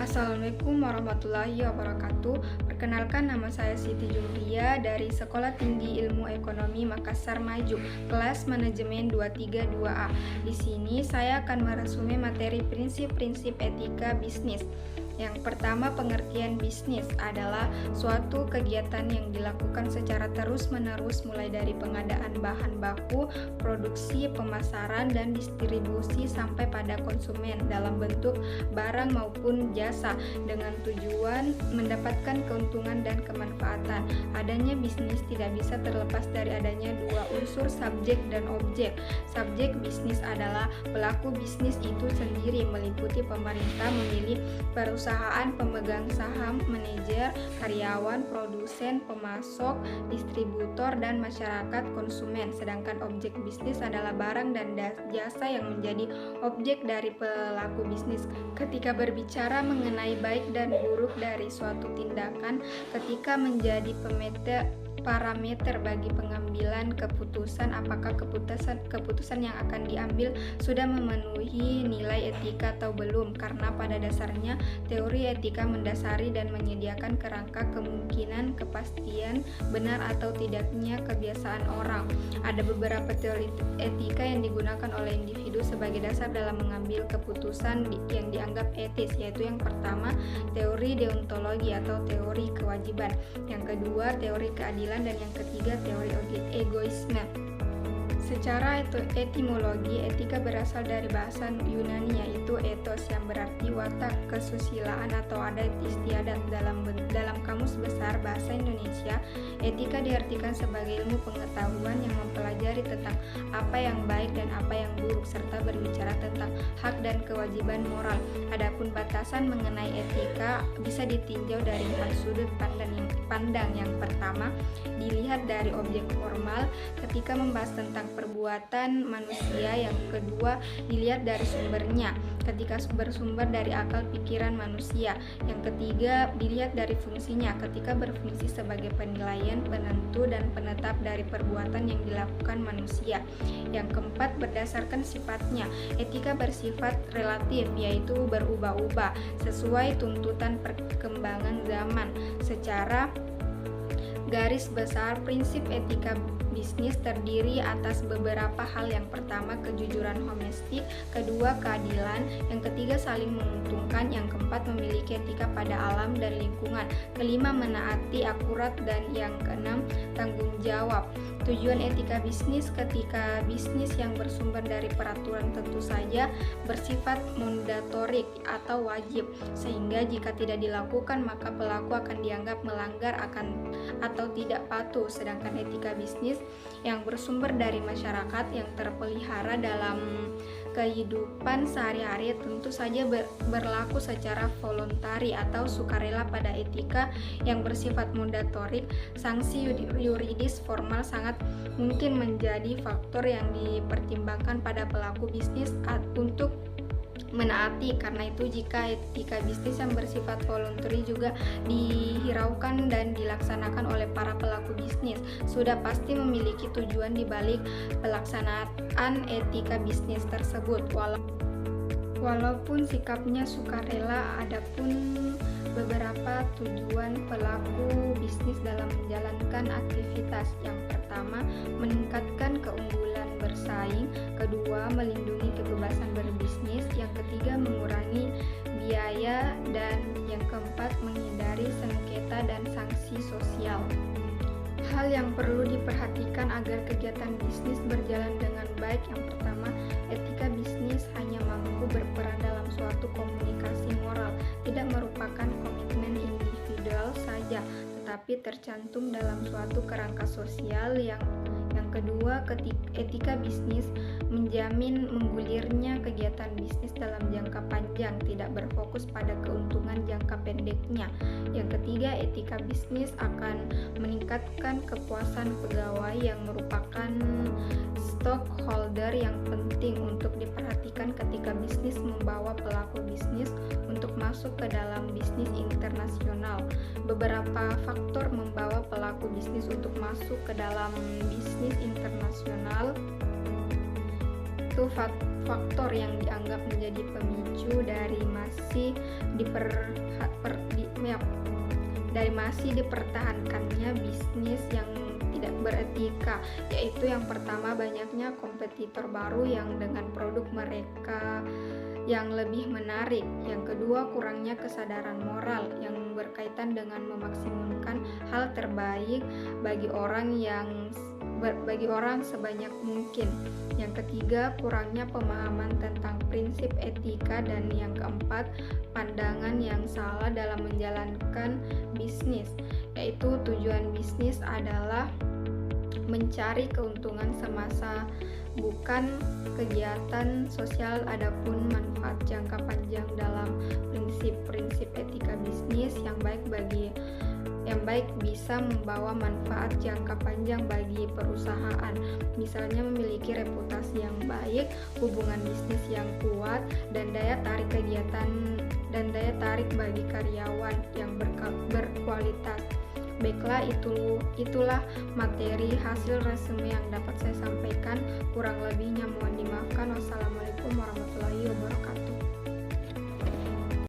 Assalamualaikum warahmatullahi wabarakatuh. Perkenalkan, nama saya Siti Jumria dari Sekolah Tinggi Ilmu Ekonomi Makassar Maju, kelas manajemen 232A. Di sini saya akan meresume materi prinsip-prinsip etika bisnis. Yang pertama, pengertian bisnis adalah suatu kegiatan yang dilakukan secara terus-menerus mulai dari pengadaan bahan baku, produksi, pemasaran, dan distribusi sampai pada konsumen dalam bentuk barang maupun jasa dengan tujuan mendapatkan keuntungan dan kemanfaatan. Adanya bisnis tidak bisa terlepas dari adanya dua unsur, subjek dan objek. Subjek bisnis adalah pelaku bisnis itu sendiri, meliputi pemerintah, memilih perusahaan, pemegang saham, manajer, karyawan, produsen, pemasok, distributor, dan masyarakat konsumen. Sedangkan objek bisnis adalah barang dan jasa yang menjadi objek dari pelaku bisnis. Ketika berbicara mengenai baik dan buruk dari suatu tindakan, ketika menjadi parameter bagi pengambilan keputusan apakah keputusan yang akan diambil sudah memenuhi nilai etika atau belum, karena pada dasarnya teori etika mendasari dan menyediakan kerangka kemungkinan kepastian benar atau tidaknya kebiasaan orang. Ada beberapa teori etika yang digunakan oleh individu sebagai dasar dalam mengambil keputusan yang dianggap etis, yaitu yang pertama teori deontologi atau teori kewajiban, yang kedua teori keadilan, dan yang ketiga teori egoisme. Secara etimologi, etika berasal dari bahasa Yunani yaitu ethos yang berarti watak, kesusilaan atau adat istiadat. Dalam Kamus Besar Bahasa Indonesia, etika diartikan sebagai ilmu pengetahuan yang mempelajari tentang apa yang baik dan apa yang buruk serta berbicara tentang hak dan kewajiban moral. Adapun batasan mengenai etika bisa ditinjau dari 4 sudut pandang. Yang pertama, dilihat dari objek formal ketika membahas tentang perbuatan manusia. Yang kedua, dilihat dari sumbernya ketika bersumber dari akal pikiran manusia. Yang ketiga, dilihat dari fungsinya ketika berfungsi sebagai penilaian, penentu, dan penetap dari perbuatan yang dilakukan manusia. Yang keempat, berdasarkan sifatnya. Etika bersifat relatif, yaitu berubah-ubah sesuai tuntutan perkembangan zaman. Secara garis besar, prinsip etika bisnis terdiri atas beberapa hal. Yang pertama, kejujuran honesty, kedua, keadilan, yang ketiga, saling menguntungkan, yang keempat, memiliki etika pada alam dan lingkungan, kelima, menaati, akurat, dan yang keenam, tanggung jawab. Tujuan etika bisnis: ketika bisnis yang bersumber dari peraturan tentu saja bersifat mandatorik atau wajib, sehingga jika tidak dilakukan maka pelaku akan dianggap melanggar atau tidak patuh. Sedangkan etika bisnis yang bersumber dari masyarakat yang terpelihara dalam kehidupan sehari-hari tentu saja berlaku secara voluntari atau sukarela. Pada etika yang bersifat mandatorik, sanksi yuridis formal sangat mungkin menjadi faktor yang dipertimbangkan pada pelaku bisnis untuk menaati. Karena itu, jika etika bisnis yang bersifat voluntary juga dihiraukan dan dilaksanakan oleh para pelaku bisnis, sudah pasti memiliki tujuan di balik pelaksanaan etika bisnis tersebut. Walaupun sikapnya sukarela, adapun beberapa tujuan pelaku bisnis dalam menjalankan aktivitas. Yang pertama, meningkatkan keunggulan bersaing, kedua, melindungi kebebasan berbisnis, yang ketiga, mengurangi biaya, dan yang keempat, menghindari sengketa dan sanksi sosial. Hal yang perlu diperhatikan agar kegiatan bisnis berjalan dengan baik: yang pertama, etika bisnis hanya mampu berperan dalam suatu komunikasi moral, tidak merupakan komitmen individual saja, tetapi tercantum dalam suatu kerangka sosial. Yang kedua, etika bisnis menjamin menggulirnya kegiatan bisnis dalam jangka panjang, tidak berfokus pada keuntungan jangka pendeknya. Yang ketiga, etika bisnis akan meningkatkan kepuasan pegawai yang merupakan stockholder yang penting untuk diperhatikan ketika bisnis membawa pelaku bisnis untuk masuk ke dalam bisnis internasional. Beberapa faktor membawa pelaku bisnis untuk masuk ke dalam bisnis internasional itu faktor yang dianggap menjadi pemicu dari masih masih dipertahankannya bisnis yang tidak beretika, yaitu yang pertama banyaknya kompetitor baru yang dengan produk mereka yang lebih menarik. Yang kedua, kurangnya kesadaran moral yang berkaitan dengan memaksimumkan hal terbaik bagi orang sebanyak mungkin. Yang ketiga, kurangnya pemahaman tentang prinsip etika. Dan yang keempat, pandangan yang salah dalam menjalankan bisnis, yaitu tujuan bisnis adalah mencari keuntungan semasa, bukan kegiatan sosial. Adapun manfaat jangka panjang dalam prinsip-prinsip etika bisnis yang baik bisa membawa manfaat jangka panjang bagi perusahaan, misalnya memiliki reputasi yang baik, hubungan bisnis yang kuat, dan daya tarik bagi karyawan yang berkualitas. Baiklah, itulah materi hasil resume yang dapat saya sampaikan. Kurang lebihnya mohon dimaafkan.